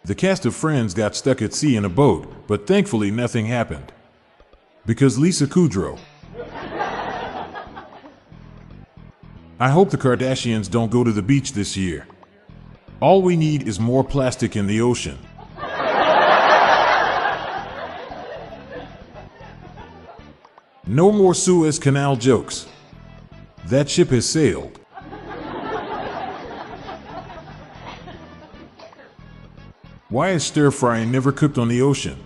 The cast of Friends got stuck at sea in a boat, but thankfully nothing happened. Because Lisa Kudrow. I hope the Kardashians don't go to the beach this year. All we need is more plastic in the ocean. No more Suez Canal jokes. That ship has sailed. Why is stir frying never cooked on the ocean?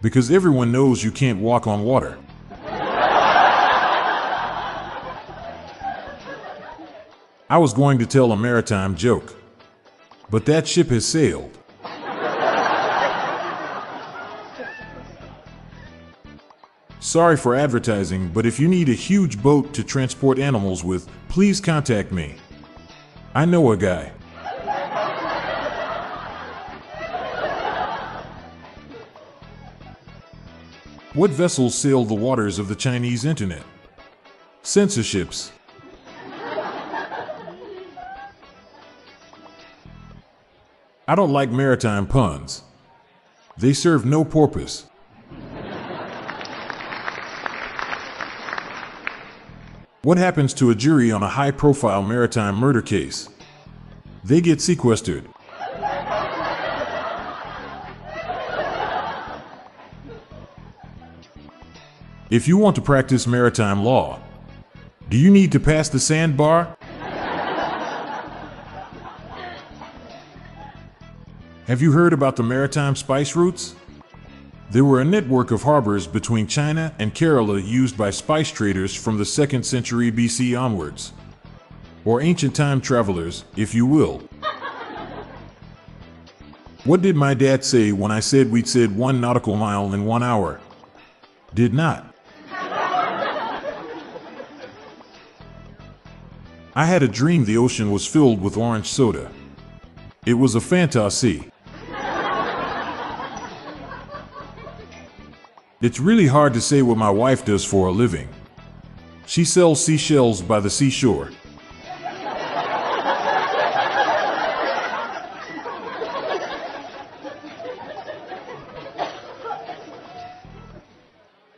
Because everyone knows you can't walk on water. I was going to tell a maritime joke, but that ship has sailed. Sorry for advertising, but if you need a huge boat to transport animals with, please contact me. I know a guy. What vessels sail the waters of the Chinese internet? Censorships. I don't like maritime puns. They serve no purpose. What happens to a jury on a high-profile maritime murder case? They get sequestered. If you want to practice maritime law, do you need to pass the sandbar? Have you heard about the maritime spice routes? They were a network of harbors between China and Kerala used by spice traders from the 2nd century BC onwards. Or ancient time travelers, if you will. What did my dad say when I said we'd said 1 nautical mile in 1 hour? Did not. I had a dream the ocean was filled with orange soda. It was a fantasy. It's really hard to say what my wife does for a living. She sells seashells by the seashore.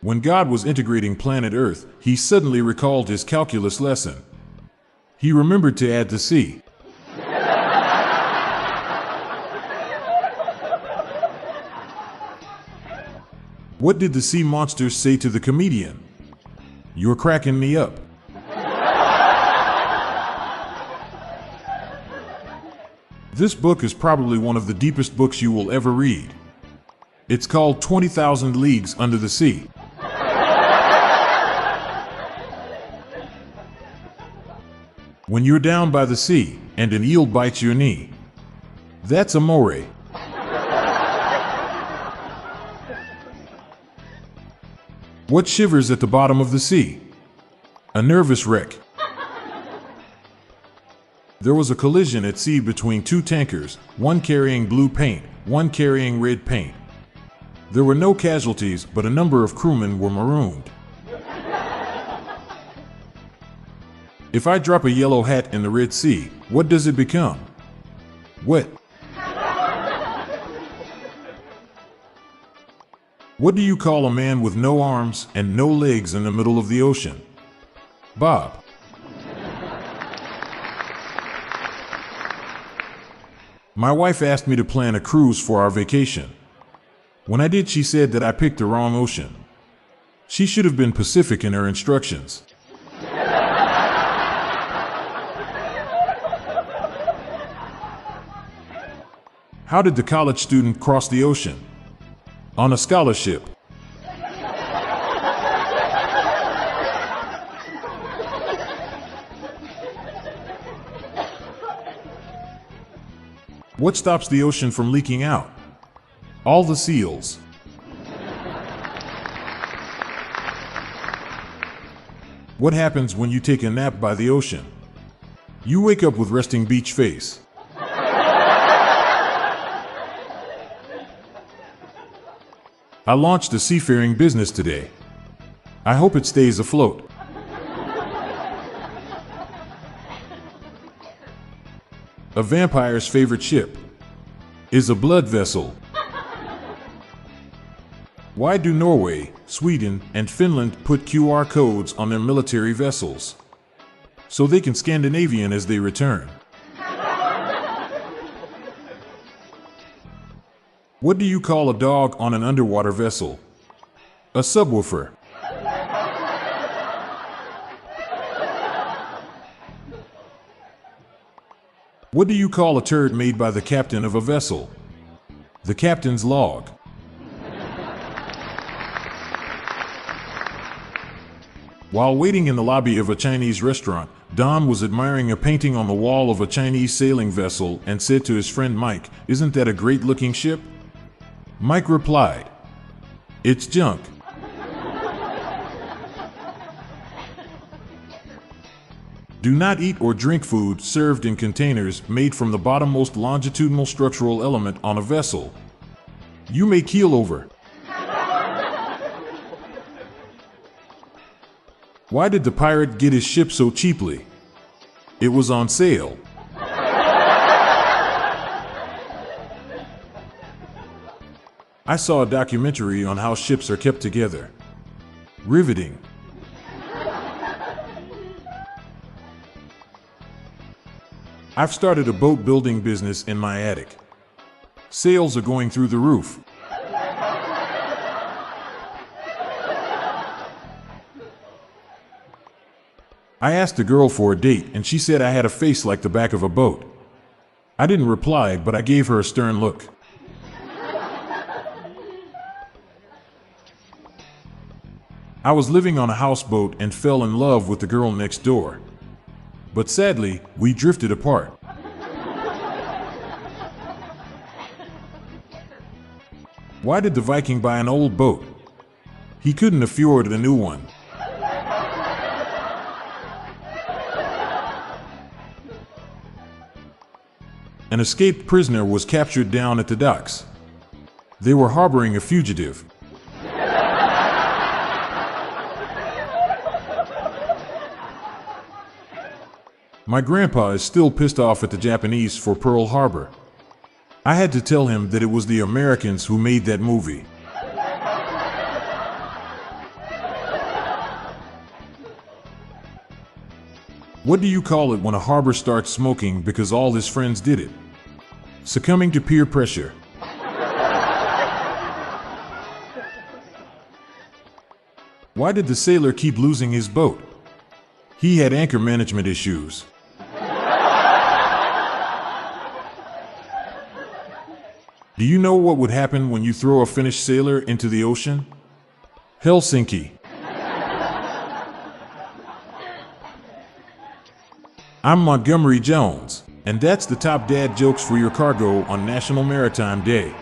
When God was integrating planet Earth, he suddenly recalled his calculus lesson. He remembered to add the C. What did the sea monsters say to the comedian? You're cracking me up. This book is probably one of the deepest books you will ever read. It's called 20,000 Leagues Under the Sea. When you're down by the sea and an eel bites your knee, that's amore. What shivers at the bottom of the sea? A nervous wreck. There was a collision at sea between 2 tankers, one carrying blue paint, one carrying red paint. There were no casualties, but a number of crewmen were marooned. If I drop a yellow hat in the Red Sea, what does it become? Wet. What do you call a man with no arms and no legs in the middle of the ocean? Bob. My wife asked me to plan a cruise for our vacation. When I did, she said that I picked the wrong ocean. She should have been Pacific in her instructions. How did the college student cross the ocean? On a scholarship. What stops the ocean from leaking out? All the seals. What happens when you take a nap by the ocean? You wake up with resting beach face. I launched a seafaring business today. I hope it stays afloat. A vampire's favorite ship. is a blood vessel? Why do Norway, Sweden, and Finland put QR codes on their military vessels? So they can Scandinavian as they return. What do you call a dog on an underwater vessel? A subwoofer. What do you call a turd made by the captain of a vessel? The captain's log. While waiting in the lobby of a Chinese restaurant, Don was admiring a painting on the wall of a Chinese sailing vessel and said to his friend Mike, "Isn't that a great-looking ship?" Mike replied, "It's junk." Do not eat or drink food served in containers made from the bottommost longitudinal structural element on a vessel. You may keel over. Why did the pirate get his ship so cheaply? It was on sale. I saw a documentary on how ships are kept together. Riveting. I've started a boat building business in my attic. Sales are going through the roof. I asked a girl for a date and she said I had a face like the back of a boat. I didn't reply, but I gave her a stern look. I was living on a houseboat and fell in love with the girl next door. But sadly, we drifted apart. Why did the Viking buy an old boat? He couldn't afford a new one. An escaped prisoner was captured down at the docks. They were harboring a fugitive. My grandpa is still pissed off at the Japanese for Pearl Harbor. I had to tell him that it was the Americans who made that movie. What do you call it when a harbor starts smoking because all his friends did it? Succumbing to peer pressure. Why did the sailor keep losing his boat? He had anchor management issues. Do you know what would happen when you throw a Finnish sailor into the ocean? Helsinki. I'm Montgomery Jones, and that's the top dad jokes for your cargo on National Maritime Day.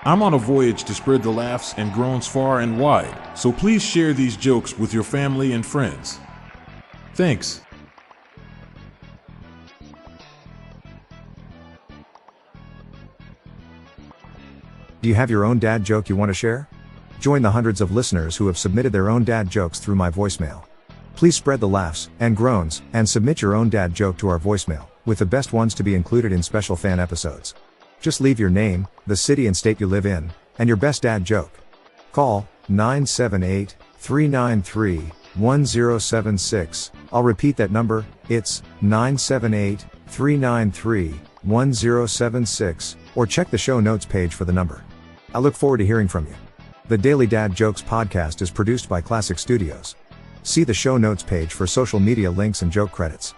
I'm on a voyage to spread the laughs and groans far and wide, so please share these jokes with your family and friends. Thanks. Do you have your own dad joke you want to share? Join the hundreds of listeners who have submitted their own dad jokes through my voicemail. Please spread the laughs and groans and submit your own dad joke to our voicemail, with the best ones to be included in special fan episodes. Just leave your name, the city and state you live in, and your best dad joke. Call 978-393-1076. I'll repeat that number, it's 978-393-1076, or check the show notes page for the number. I look forward to hearing from you. The Daily Dad Jokes podcast is produced by Classic Studios. See the show notes page for social media links and joke credits.